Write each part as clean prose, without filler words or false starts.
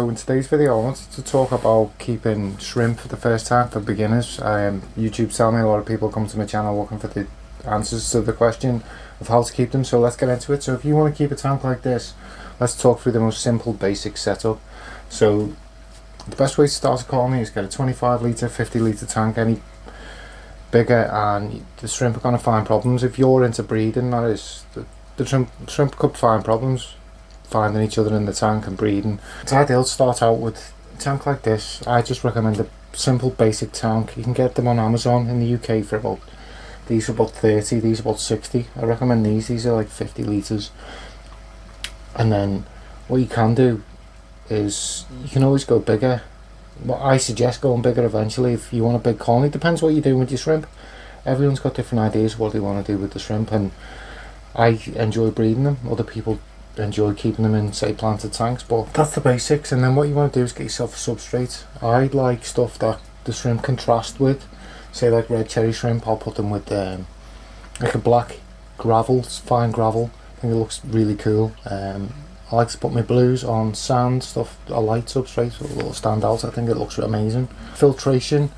So in today's video I wanted to talk about keeping shrimp for the first time for beginners. YouTube's telling me a lot of people come to my channel looking for the answers to the question of how to keep them, so let's get into it. So if you want to keep a tank like this, let's talk through the most simple basic setup. So the best way to start a colony is get a 25 litre, 50 litre tank. Any bigger and the shrimp are going to find problems. If you're into breeding, that is, the shrimp could find problems finding each other in the tank and breeding. It's ideal to start out with a tank like this. I just recommend a simple basic tank. You can get them on Amazon in the UK for about, these are about 30, these are about 60. I recommend these are like 50 litres. And then what you can do is you can always go bigger. Well, I suggest going bigger eventually if you want a big colony. Depends what you're doing with your shrimp. Everyone's got different ideas of what they want to do with the shrimp, and I enjoy breeding them. Other people enjoy keeping them in, say, planted tanks, but that's the basics. And then what you want to do is get yourself a substrate. I like stuff that the shrimp contrast with, say like red cherry shrimp. I'll put them with like a black gravel, fine gravel. I think it looks really cool. I like to put my blues on sand, stuff, a light substrate, so it'll stand out. I think it looks amazing. Filtration.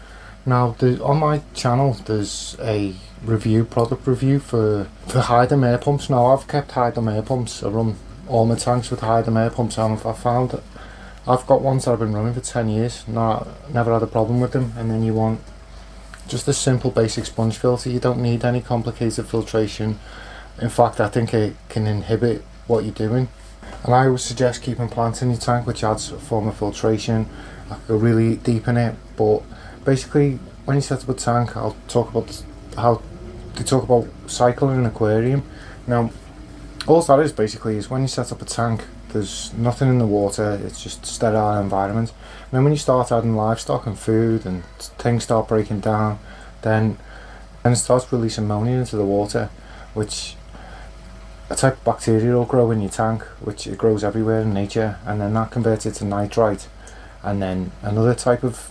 Now, on my channel, there's a product review for Hydem air pumps. Now, I've kept Hydem air pumps. I run all my tanks with Hydem air pumps, and I found that I've got ones that I've been running for 10 years. Never had a problem with them. And then you want just a simple basic sponge filter. You don't need any complicated filtration. In fact, I think it can inhibit what you're doing. And I would suggest keeping plants in your tank, which adds a form of filtration. I could go really deep in it, but basically when you set up a tank, I'll talk about how they talk about cycling an aquarium. Now, all that is basically is when you set up a tank, there's nothing in the water, it's just a sterile environment. And then when you start adding livestock and food and things start breaking down, then it starts releasing ammonia into the water, which a type of bacteria will grow in your tank, which it grows everywhere in nature, and then that converts it to nitrite, and then another type of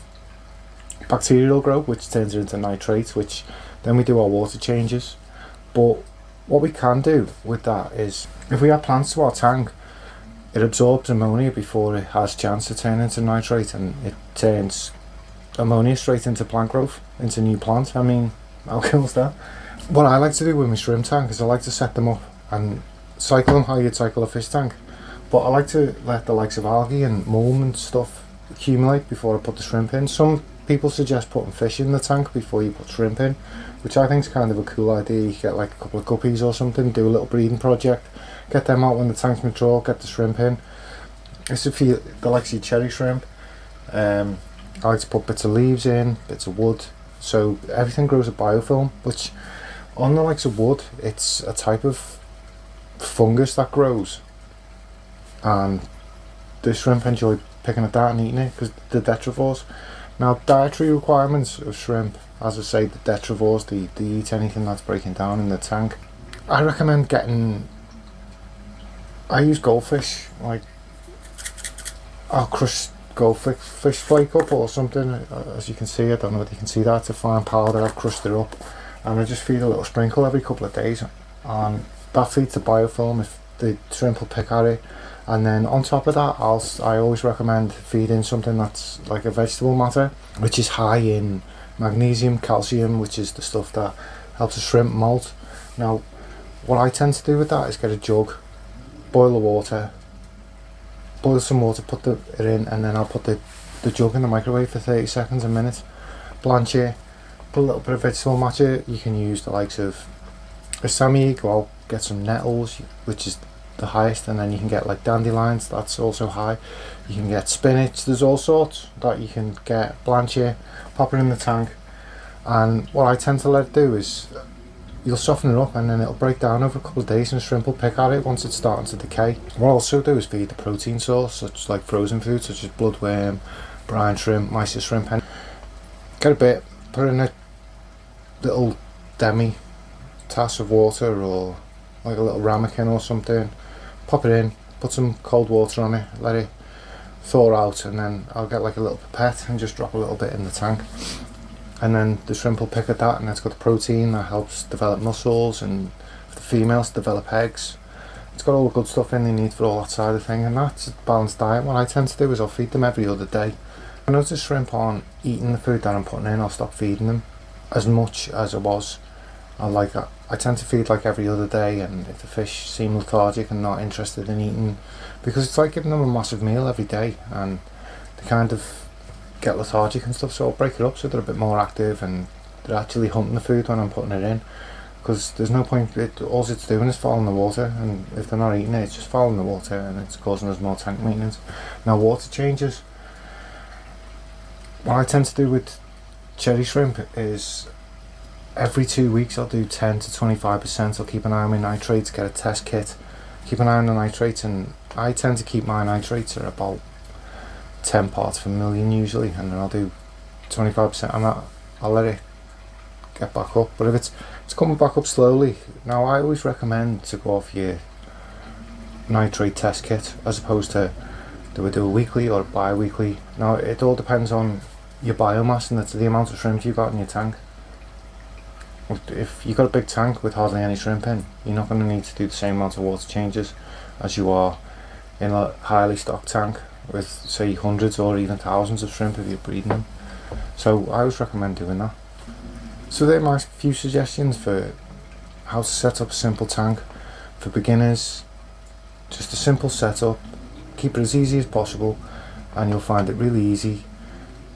bacteria will grow which turns it into nitrates, which then we do our water changes. But what we can do with that is, if we add plants to our tank, it absorbs ammonia before it has a chance to turn into nitrate, and it turns ammonia straight into plant growth, into new plants. I mean, how cool is that? What I like to do with my shrimp tank is I like to set them up and cycle them how you'd cycle a fish tank, but I like to let the likes of algae and mulm and stuff accumulate before I put the shrimp in. Some people suggest putting fish in the tank before you put shrimp in, which I think is kind of a cool idea. You get like a couple of guppies or something, do a little breeding project, get them out when the tank's mature, get the shrimp in. This is for the likes of your cherry shrimp. I like to put bits of leaves in, bits of wood, so everything grows a biofilm, which on the likes of wood, it's a type of fungus that grows, and the shrimp enjoy picking at that and eating it because the detrivores. Now, dietary requirements of shrimp, as I say, the detrivores, they eat anything that's breaking down in the tank. I recommend I use goldfish, like I'll crush goldfish flake up or something. As you can see, I don't know if you can see that, it's a fine powder. I've crushed it up and I just feed a little sprinkle every couple of days, and that feeds the biofilm. If the shrimp will pick at it. And then on top of that, I always recommend feeding something that's like a vegetable matter, which is high in magnesium, calcium, which is the stuff that helps the shrimp molt. Now, what I tend to do with that is get a jug, boil the water, boil some water, put it in, and then I'll put the jug in the microwave for 30 seconds, a minute, blanch it, put a little bit of vegetable matter. You can use the likes of a semi, go out, get some nettles, which is the highest, and then you can get like dandelions, that's also high. You can get spinach, there's all sorts that you can get, blanch it, pop it in the tank, and what I tend to let it do is you'll soften it up and then it'll break down over a couple of days and shrimp will pick at it once it's starting to decay. What I'll also do is feed the protein source, such like frozen food such as bloodworm, brine shrimp, mysis shrimp, and get a bit, put it in a little demi tass of water or like a little ramekin or something, pop it in, put some cold water on it, let it thaw out, and then I'll get like a little pipette and just drop a little bit in the tank, and then the shrimp will pick at that, and that's got the protein that helps develop muscles and for the females develop eggs. it's got all the good stuff in they need for all that side of thing, and that's a balanced diet. What I tend to do is I'll feed them every other day. I notice shrimp aren't eating the food that I'm putting in, I'll stop feeding them as much as I was. I tend to feed like every other day, and if the fish seem lethargic and not interested in eating, because it's like giving them a massive meal every day and they kind of get lethargic and stuff, so I'll break it up so they're a bit more active and they're actually hunting the food when I'm putting it in, because there's no point, all it's doing is following the water, and if they're not eating it, it's just following the water and it's causing us more tank maintenance. Now, water changes, what I tend to do with cherry shrimp is every 2 weeks I'll do 10 to 25%. I'll keep an eye on my nitrates, get a test kit, keep an eye on the nitrates, and I tend to keep my nitrates at about 10 parts per million usually, and then I'll do 25%, and I'll let it get back up. But if it's coming back up slowly, now I always recommend to go off your nitrate test kit as opposed to do a weekly or bi-weekly. Now it all depends on your biomass and the amount of shrimp you've got in your tank. If you've got a big tank with hardly any shrimp in, you're not going to need to do the same amount of water changes as you are in a highly stocked tank with, say, hundreds or even thousands of shrimp if you're breeding them. So I always recommend doing that. So there are my few suggestions for how to set up a simple tank for beginners. Just a simple setup, keep it as easy as possible, and you'll find it really easy.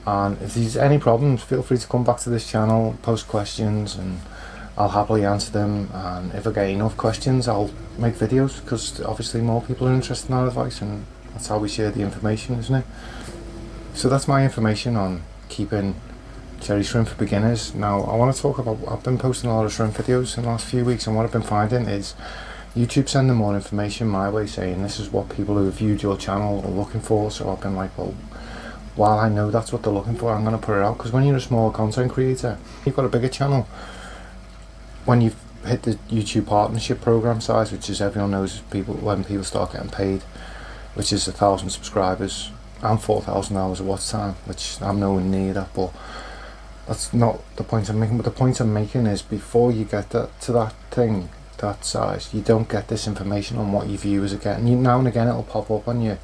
And if there's any problems, feel free to come back to this channel, post questions, and I'll happily answer them. And if I get enough questions, I'll make videos, because obviously more people are interested in our advice, and that's how we share the information, isn't it? So that's my information on keeping cherry shrimp for beginners. Now I want to talk about, I've been posting a lot of shrimp videos in the last few weeks, and what I've been finding is YouTube sending more information my way, saying this is what people who have viewed your channel are looking for. So I've been like, well, while I know that's what they're looking for, I'm going to put it out, because when you're a small content creator, you've got a bigger channel. When you've hit the YouTube partnership program size, which is, everyone knows, when people start getting paid, which is 1,000 subscribers and 4,000 hours of watch time, which I'm nowhere near that, but that's not the point I'm making. But the point I'm making is, before you get to that thing, that size, you don't get this information on what your viewers are getting. Now and again it'll pop up on you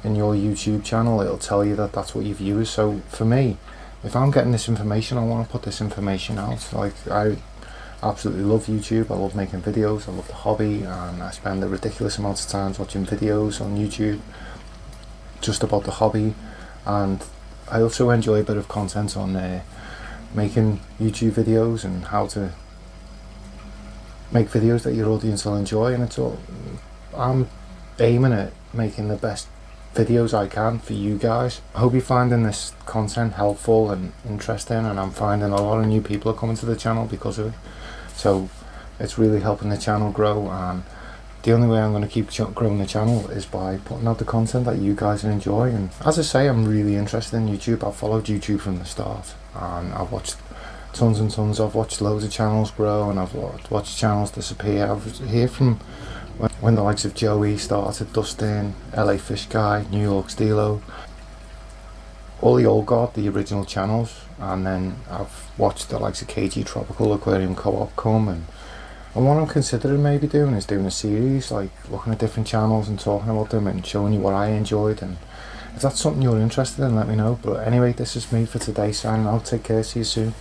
in your YouTube channel, it'll tell you that that's what your viewers. So for me, if I'm getting this information, I want to put this information out. Like, I absolutely love YouTube, I love making videos, I love the hobby, and I spend a ridiculous amount of time watching videos on YouTube just about the hobby. And I also enjoy a bit of content on making YouTube videos and how to make videos that your audience will enjoy, and it's all, I'm aiming at making the best videos I can for you guys. I hope you're finding this content helpful and interesting, and I'm finding a lot of new people are coming to the channel because of it, so it's really helping the channel grow. And the only way I'm going to keep growing the channel is by putting out the content that you guys enjoy. And as I say, I'm really interested in YouTube. I've followed YouTube from the start, and I've watched tons and tons. I've watched loads of channels grow, and I've watched channels disappear. I've heard from when the likes of Joey started, Dustin, LA Fish Guy, New York Stilo, all the old guard, the original channels. And then I've watched the likes of KG Tropical, Aquarium Co-op come, and what I'm considering maybe doing is doing a series, like looking at different channels and talking about them and showing you what I enjoyed. And if that's something you're interested in, let me know. But anyway, this is me for today, signing out. Take care, see you soon.